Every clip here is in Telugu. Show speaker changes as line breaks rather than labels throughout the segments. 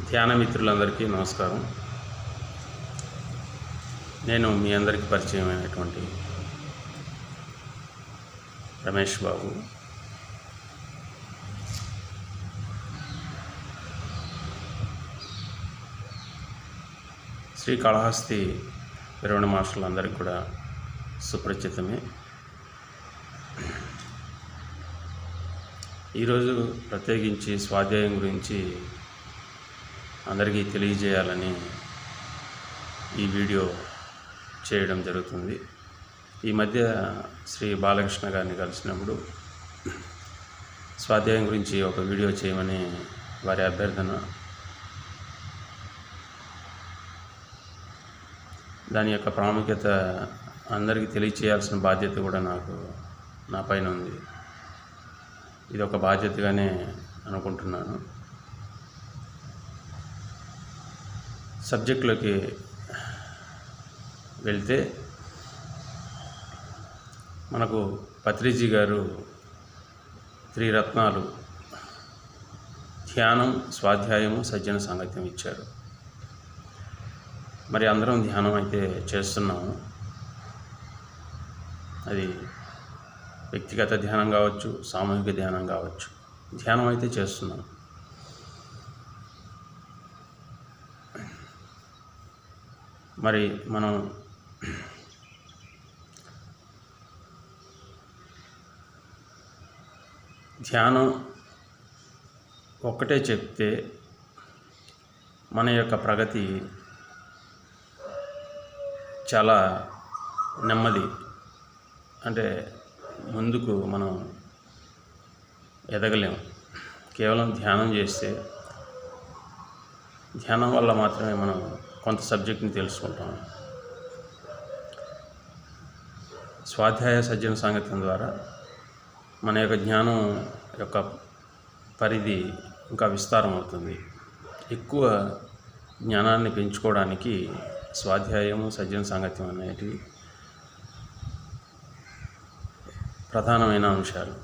ధ్యాన మిత్రులందరికీ నమస్కారం. నేను మీ అందరికీ పరిచయమైనటువంటి రమేష్ బాబు. శ్రీకాళహస్తి విరమణ మాస్టర్లందరికీ కూడా సుపరిచితమే. ఈరోజు ప్రత్యేకించి స్వాధ్యాయం గురించి అందరికీ తెలియజేయాలని ఈ వీడియో చేయడం జరుగుతుంది. ఈ మధ్య శ్రీ బాలకృష్ణ గారిని కలిసినప్పుడు స్వాధ్యాయం గురించి ఒక వీడియో చేయమని వారి అభ్యర్థన. దాని యొక్క ప్రాముఖ్యత అందరికీ తెలియచేయాల్సిన బాధ్యత కూడా నా పైన ఉంది. ఇది ఒక బాధ్యతగానే అనుకుంటున్నాను. సబ్జెక్టులోకి వెళ్తే మనకు పత్రిజీ గారు త్రిరత్నాలు ధ్యానం, స్వాధ్యాయము, సజ్జన సాంగత్యం ఇచ్చారు. మరి అందరం ధ్యానం అయితే చేస్తున్నాము. అది వ్యక్తిగత ధ్యానం కావచ్చు, సామూహిక ధ్యానం కావచ్చు, ధ్యానం అయితే చేస్తున్నాం. మరి మనం ధ్యానం ఒక్కటే చెప్తే మన యొక్క ప్రగతి చాలా నెమ్మది, అంటే ముందుకు మనం ఎదగలేము. కేవలం ధ్యానం చేస్తే, ధ్యానం వల్ల మాత్రమే మనం కొంత సబ్జెక్ట్ని తెలుసుకుంటాం. స్వాధ్యాయ సజ్జన సాంగత్యం ద్వారా మన యొక్క జ్ఞానం యొక్క పరిధి ఇంకా విస్తారం అవుతుంది. ఎక్కువ జ్ఞానాన్ని పెంచుకోవడానికి స్వాధ్యాయము, సజ్జన సాంగత్యం అనేటివి ప్రధానమైన అంశాలు.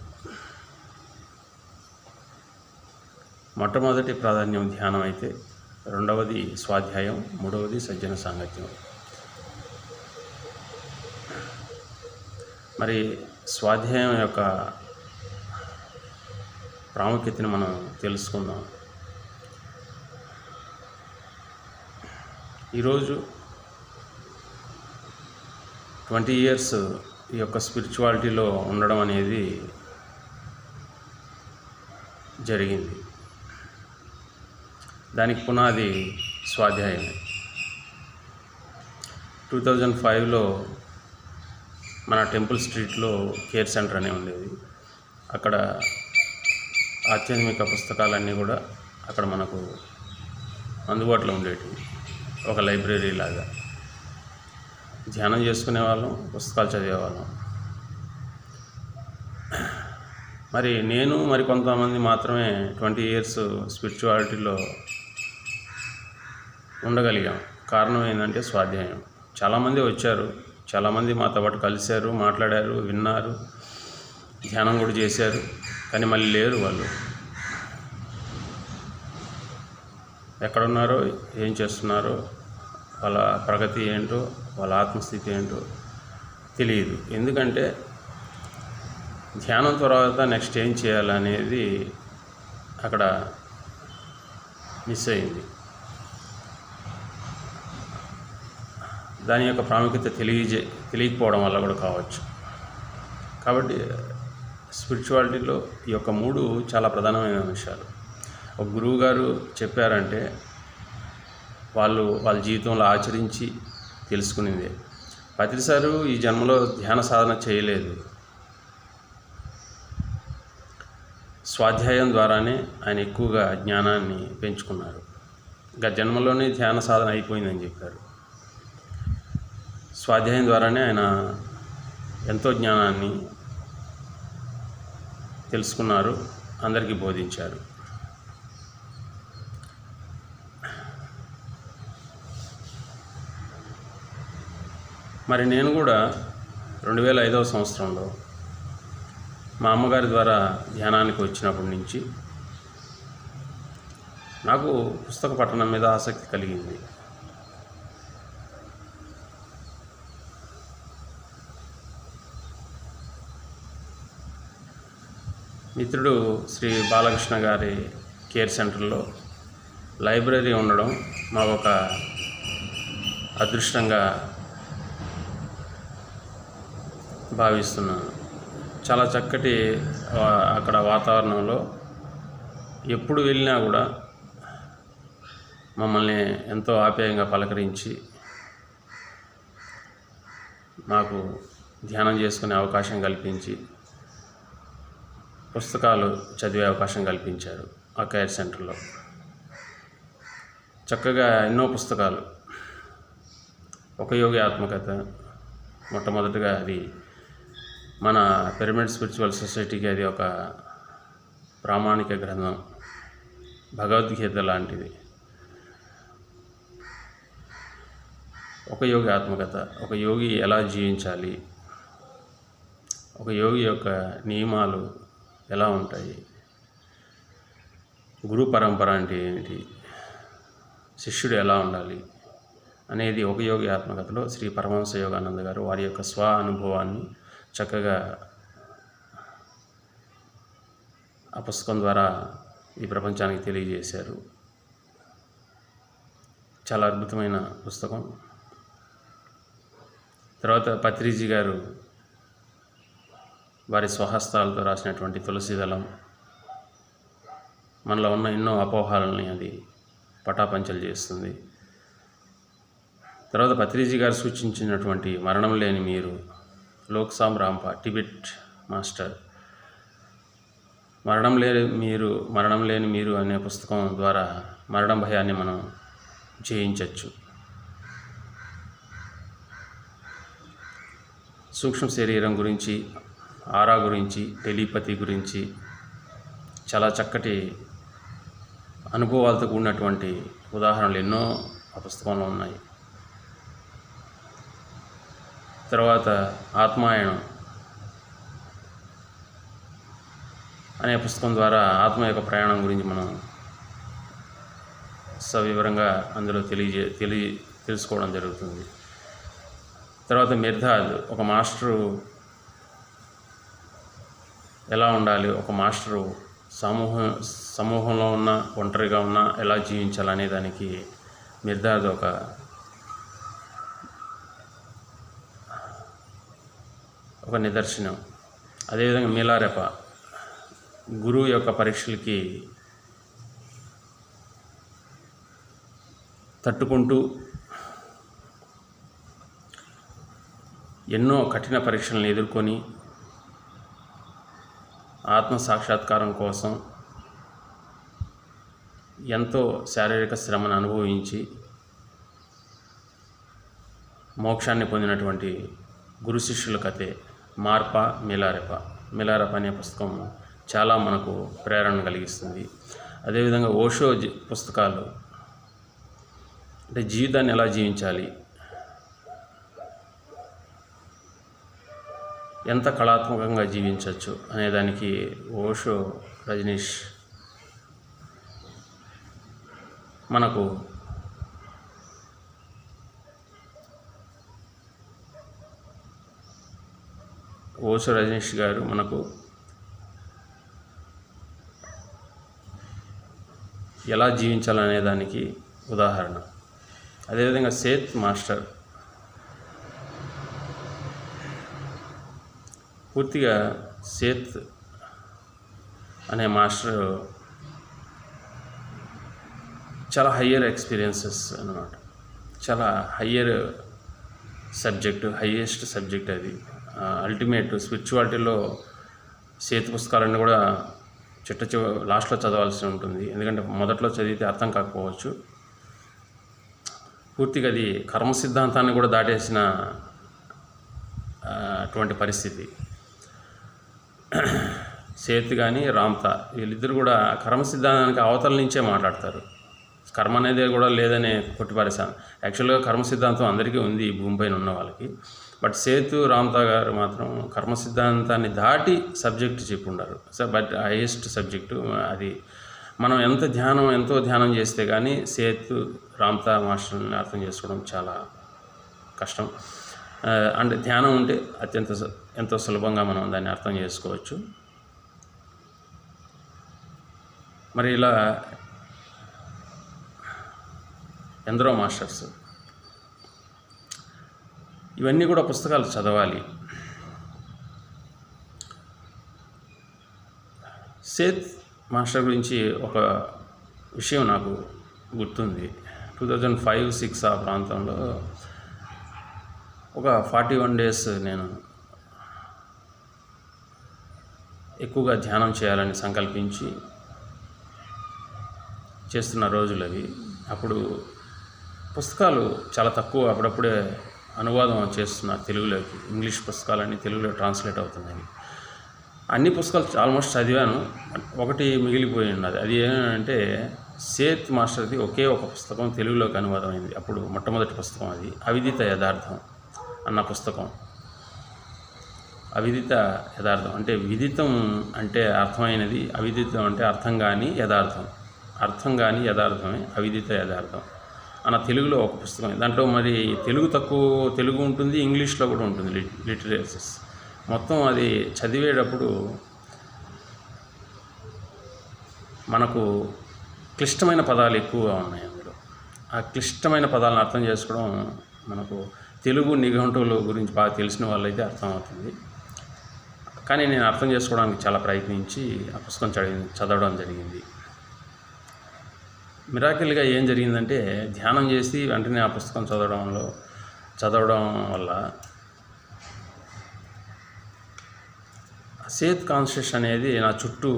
మొట్టమొదటి ప్రాధాన్యం ధ్యానం అయితే, రెండవది స్వాధ్యాయం, మూడవది సజ్జన సాంగత్యం. మరి స్వాధ్యాయం యొక్క ప్రాముఖ్యతను మనం తెలుసుకుందాం. ఈరోజు 20 years ఈ యొక్క స్పిరిచువాలిటీలో ఉండడం అనేది జరిగింది. దానికి పునాది స్వాధ్యాయమే. 2005లో మన టెంపుల్ స్ట్రీట్లో కేర్ సెంటర్ అనే ఉండేది. అక్కడ ఆధ్యాత్మిక పుస్తకాలన్నీ కూడా అక్కడ మనకు అందుబాటులో ఉండేవి. ఒక లైబ్రరీ లాగా ధ్యానం చేసుకునే వాళ్ళం, పుస్తకాలు చదివేవాళ్ళం. మరి నేను మరి కొంతమంది మాత్రమే 20 years స్పిరిచువాలిటీలో ఉండగలిగాం. కారణం ఏంటంటే స్వాధ్యాయం. చాలామంది వచ్చారు, చాలామంది మాతో పాటు కలిశారు, మాట్లాడారు, విన్నారు, ధ్యానం కూడా చేశారు. కానీ మళ్ళీ లేరు. వాళ్ళు ఎక్కడున్నారో, ఏం చేస్తున్నారో, వాళ్ళ ప్రగతి ఏంటో, వాళ్ళ ఆత్మస్థితి ఏంటో తెలియదు. ఎందుకంటే ధ్యానం తర్వాత నెక్స్ట్ ఏం చేయాలనేది అక్కడ మిస్ అయింది. దాని యొక్క ప్రాముఖ్యత తెలియకపోవడం వల్ల కూడా కావచ్చు. కాబట్టి స్పిరిచువాలిటీలో ఈ యొక్క 3 చాలా ప్రధానమైన అంశాలు. ఒక గురువు గారు చెప్పారంటే వాళ్ళ జీవితంలో ఆచరించి తెలుసుకునేదే. పత్రిసారు ఈ జన్మలో ధ్యాన సాధన చేయలేదు. స్వాధ్యాయం ద్వారానే ఆయన ఎక్కువగా జ్ఞానాన్ని పెంచుకున్నారు. గత జన్మలోనే ధ్యాన సాధన అయిపోయిందని చెప్పారు. స్వాధ్యాయం ద్వారానే ఆయన ఎంతో జ్ఞానాన్ని తెలుసుకున్నారు, అందరికీ బోధించారు. మరి నేను కూడా 2005వ సంవత్సరంలో మా అమ్మగారి ద్వారా ధ్యానానికి వచ్చినప్పటి నుంచి నాకు పుస్తక పఠనం మీద ఆసక్తి కలిగింది. మిత్రుడు శ్రీ బాలకృష్ణ గారి కేర్ సెంటర్లో లైబ్రరీ ఉండడం మాకు ఒక అదృష్టంగా భావిస్తున్నాను. చాలా చక్కటి అక్కడ వాతావరణంలో ఎప్పుడు వెళ్ళినా కూడా మమ్మల్ని ఎంతో ఆప్యాయంగా పలకరించి మాకు ధ్యానం చేసుకునే అవకాశం కల్పించి పుస్తకాలు చదివే అవకాశం కల్పించారు. ఆ కేర్ సెంటర్లో చక్కగా ఎన్నో పుస్తకాలు, ఒక యోగి ఆత్మకథ మొట్టమొదటిగా అది మన పిరమిడ్ స్పిరిచువల్ సొసైటీకి అది ఒక ప్రామాణిక గ్రంథం, భగవద్గీత లాంటిది. ఒక యోగి ఆత్మకథ, ఒక యోగి ఎలా జీవించాలి, ఒక యోగి యొక్క నియమాలు ఎలా ఉంటాయి, గురు పరంపర అంటే ఏంటి, శిష్యుడు ఎలా ఉండాలి అనేది ఒక యోగి ఆత్మకథలో శ్రీ పరమహంస యోగానంద గారు వారి యొక్క స్వ అనుభవాన్ని చక్కగా ఆ పుస్తకం ద్వారా ఈ ప్రపంచానికి తెలియజేశారు. చాలా అద్భుతమైన పుస్తకం. తర్వాత పత్రిజీ గారు వారి స్వహస్తాలతో రాసినటువంటి తులసీదళం మనలో ఉన్న ఎన్నో అపోహలని అది పటాపంచలు చేస్తుంది. తర్వాత పత్రిజీ గారు సూచించినటువంటి మరణం లేని మీరు, లోక్సామ్ రాంపా టిబెట్ మాస్టర్ మరణం లేని మీరు అనే పుస్తకం ద్వారా మరణం భయాన్ని మనం జయించవచ్చు. సూక్ష్మ శరీరం గురించి, ఆరా గురించి, టెలిపతి గురించి చాలా చక్కటి అనుభవాలతో కూడినటువంటి ఉదాహరణలు ఎన్నో ఆ పుస్తకంలో ఉన్నాయి. తర్వాత ఆత్మాయణం అనే పుస్తకం ద్వారా ఆత్మ యొక్క ప్రయాణం గురించి మనం సవివరంగా అందులో తెలుసుకోవడం జరుగుతుంది. తర్వాత మిర్దాద్, ఒక మాస్టరు ఎలా ఉండాలి, ఒక మాస్టరు సమూహంలో ఉన్న, ఒంటరిగా ఉన్న ఎలా జీవించాలనే దానికి మిర్దాద్ ఒక నిదర్శనం. అదేవిధంగా మిలారెప గురువు యొక్క పరీక్షలకి తట్టుకుంటూ ఎన్నో కఠిన పరీక్షలను ఎదుర్కొని ఆత్మ సాక్షాత్కారం కోసం ఎంతో శారీరక శ్రమను అనుభవించి మోక్షాన్ని పొందినటువంటి గురు శిష్యుల కథే మిలారెప అనే పుస్తకం చాలా మనకు ప్రేరణ కలిగిస్తుంది. అదేవిధంగా ఓషో పుస్తకాలు అంటే జీవితాన్ని ఎలా జీవించాలి, ఎంత కళాత్మకంగా జీవించవచ్చు అనేదానికి ఓషో రజనీష్ మనకు ఓషో రజనీష్ గారు మనకు ఎలా జీవించాలనే దానికి ఉదాహరణ. అదేవిధంగా సేత్ మాస్టర్ పూర్తిగా సేత్ అనే మాస్టర్ చాలా హయ్యర్ ఎక్స్పీరియన్సెస్ అన్నమాట, చాలా హయ్యెస్ట్ సబ్జెక్ట్ అది. అల్టిమేట్ స్పిరిచువాలిటీలో సేతు పుస్తకాలన్నీ కూడా లాస్ట్లో చదవాల్సి ఉంటుంది, ఎందుకంటే మొదట్లో చదివితే అర్థం కాకపోవచ్చు. పూర్తిగా అది కర్మ సిద్ధాంతాన్ని కూడా దాటేసిన అటువంటి పరిస్థితి. సేత్ కానీ రామ్తా వీళ్ళిద్దరు కూడా కర్మ సిద్ధాంతానికి అవతల నుంచే మాట్లాడతారు. కర్మ అనేది కూడా లేదనే కొట్టిపారేశాను. యాక్చువల్గా కర్మ సిద్ధాంతం అందరికీ ఉంది ఈ భూమిపైన ఉన్న వాళ్ళకి. బట్ సేతు రామ్తా గారు మాత్రం కర్మ సిద్ధాంతాన్ని దాటి సబ్జెక్టు చెప్పుండారు. బట్ హైయెస్ట్ సబ్జెక్టు అది మనం ఎంతో ధ్యానం చేస్తే కానీ సేత్ రామ్తా మాస్టర్ని అర్థం చేసుకోవడం చాలా కష్టం. అంటే ధ్యానం ఉంటే ఎంతో సులభంగా మనం దాన్ని అర్థం చేసుకోవచ్చు. మరి ఇలా ఎందరో మాస్టర్స్, ఇవన్నీ కూడా పుస్తకాలు చదవాలి. సేత్ మాస్టర్ గురించి ఒక విషయం నాకు గుర్తుంది. 2005-06 ఆ ప్రాంతంలో ఒక 41 days నేను ఎక్కువగా ధ్యానం చేయాలని సంకల్పించి చేస్తున్న రోజులు అవి. అప్పుడు పుస్తకాలు చాలా తక్కువ, అప్పుడప్పుడే అనువాదం చేస్తున్నారు తెలుగులోకి. ఇంగ్లీష్ పుస్తకాలన్నీ తెలుగులో ట్రాన్స్లేట్ అవుతున్నాయి. అన్ని పుస్తకాలు ఆల్మోస్ట్ చదివాను, ఒకటి మిగిలిపోయి ఉన్నది. అది ఏంటంటే సేత్ మాస్టర్ది ఒకే ఒక పుస్తకం తెలుగులోకి అనువాదం అయింది. అప్పుడు మొట్టమొదటి పుస్తకం అది అవిదిత యథార్థం అన్న పుస్తకం. అవిదిత యథార్థం అంటే విదితం అంటే అర్థమైనది, అవిదితం అంటే అర్థం కాని యథార్థం. అర్థం కాని యథార్థమే అవిదిత యథార్థం అన్న తెలుగులో ఒక పుస్తకం. దాంట్లో మరి తెలుగు ఉంటుంది, ఇంగ్లీష్లో కూడా ఉంటుంది లిటరేచర్స్ మొత్తం. అది చదివేటప్పుడు మనకు క్లిష్టమైన పదాలు ఎక్కువగా ఉన్నాయి అందులో. ఆ క్లిష్టమైన పదాలను అర్థం చేసుకోవడం మనకు తెలుగు నిఘంటువుల గురించి బాగా తెలిసిన వాళ్ళైతే అర్థమవుతుంది. కానీ నేను అర్థం చేసుకోవడానికి చాలా ప్రయత్నించి ఆ పుస్తకం చదవడం జరిగింది. మిరాకిల్గా ఏం జరిగిందంటే ధ్యానం చేసి వెంటనే ఆ పుస్తకం చదవడం వల్ల సేత్ కాన్షియస్ అనేది నా చుట్టూ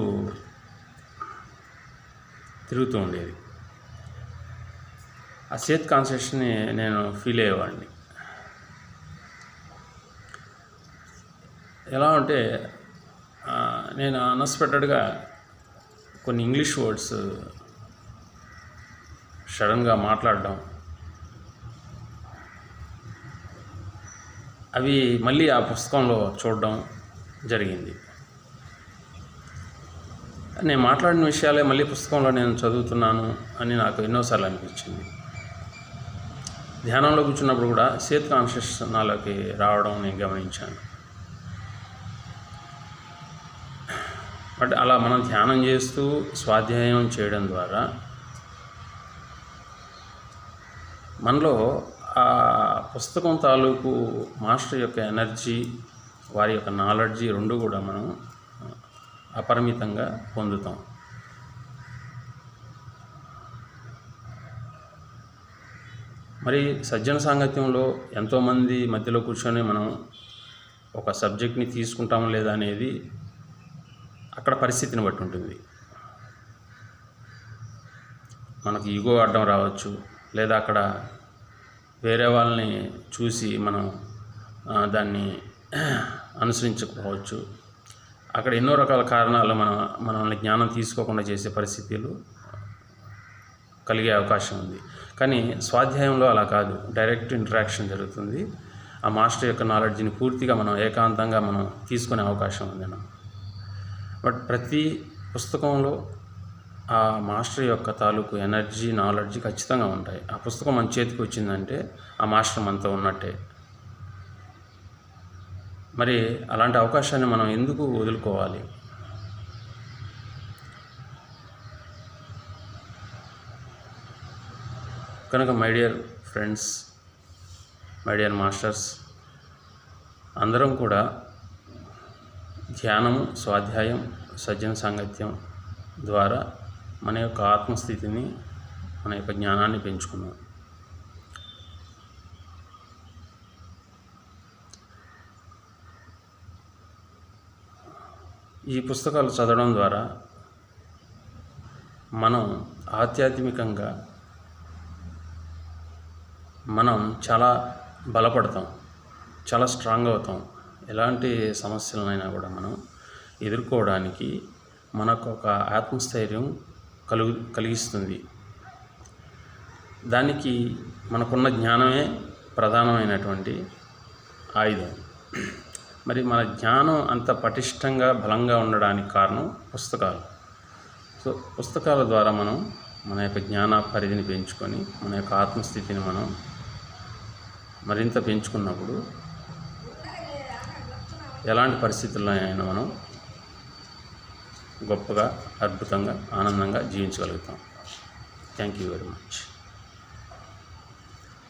తిరుగుతూ ఉండేది. ఆ సేత్ కాన్షియస్ని నేను ఫీల్ అయ్యేవాడిని. ఎలా అంటే నేను అన్ఎక్స్పెక్టెడ్గా కొన్ని ఇంగ్లీష్ వర్డ్స్ సడన్గా మాట్లాడడం, అవి మళ్ళీ ఆ పుస్తకంలో చూడడం జరిగింది. నేను మాట్లాడిన విషయాలే మళ్ళీ పుస్తకంలో నేను చదువుతున్నాను అని నాకు ఎన్నోసార్లు అనిపించింది. ధ్యానంలో కూర్చున్నప్పుడు కూడా సేత్ కాన్షియస్ నాలోకి రావడం నేను గమనించాను. బట్ అలా మనం ధ్యానం చేస్తూ స్వాధ్యాయం చేయడం ద్వారా మనలో ఆ పుస్తకం తాలూకు మాస్టర్ యొక్క ఎనర్జీ, వారి యొక్క నాలెడ్జి రెండు కూడా మనం అపరిమితంగా పొందుతాం. మరి సజ్జన సాంగత్యంలో ఎంతోమంది మధ్యలో కూర్చొని మనం ఒక సబ్జెక్ట్ని తీసుకుంటాం లేదా అనేది అక్కడ పరిస్థితిని బట్టి ఉంటుంది. మనకు ఈగో అడ్డం రావచ్చు, లేదా అక్కడ వేరే వాళ్ళని చూసి మనం దాన్ని అనుసరించకపోవచ్చు. అక్కడ ఎన్నో రకాల కారణాలు మనల్ని జ్ఞానం తీసుకోకుండా చేసే పరిస్థితులు కలిగే అవకాశం ఉంది. కానీ స్వాధ్యాయంలో అలా కాదు, డైరెక్ట్ ఇంటరాక్షన్ జరుగుతుంది. ఆ మాస్టర్ యొక్క నాలెడ్జ్ని పూర్తిగా మనం ఏకాంతంగా మనం తీసుకునే అవకాశం ఉంది. బట్ ప్రతి పుస్తకంలో ఆ మాస్టర్ యొక్క తాలూకు ఎనర్జీ, నాలెడ్జ్ ఖచ్చితంగా ఉంటాయి. ఆ పుస్తకం మన చేతికి వచ్చిందంటే ఆ మాస్టర్ మనతో ఉన్నట్టే. మరి అలాంటి అవకాశాన్ని మనం ఎందుకు వదులుకోవాలి? కనుక my dear friends, my dear masters, అందరం కూడా ధ్యానము, స్వాధ్యాయం, సజ్జన సాంగత్యం ద్వారా మన యొక్క ఆత్మస్థితిని, మన యొక్క జ్ఞానాన్ని పెంచుకున్నాం. ఈ పుస్తకాలు చదవడం ద్వారా మనం ఆధ్యాత్మికంగా మనం చాలా బలపడతాం, చాలా స్ట్రాంగ్ అవుతాం. ఎలాంటి సమస్యలనైనా కూడా మనం ఎదుర్కోవడానికి మనకు ఒక ఆత్మస్థైర్యం కలిగిస్తుంది. దానికి మనకున్న జ్ఞానమే ప్రధానమైనటువంటి ఆయుధం. మరి మన జ్ఞానం అంత పటిష్టంగా, బలంగా ఉండడానికి కారణం పుస్తకాలు. సో పుస్తకాల ద్వారా మనం మన యొక్క జ్ఞాన పరిధిని పెంచుకొని మన యొక్క ఆత్మస్థితిని మనం మరింత పెంచుకున్నప్పుడు ఎలాంటి పరిస్థితుల్లో అయినా మనం గొప్పగా, అద్భుతంగా, ఆనందంగా జీవించగలుగుతాం. Thank you very much.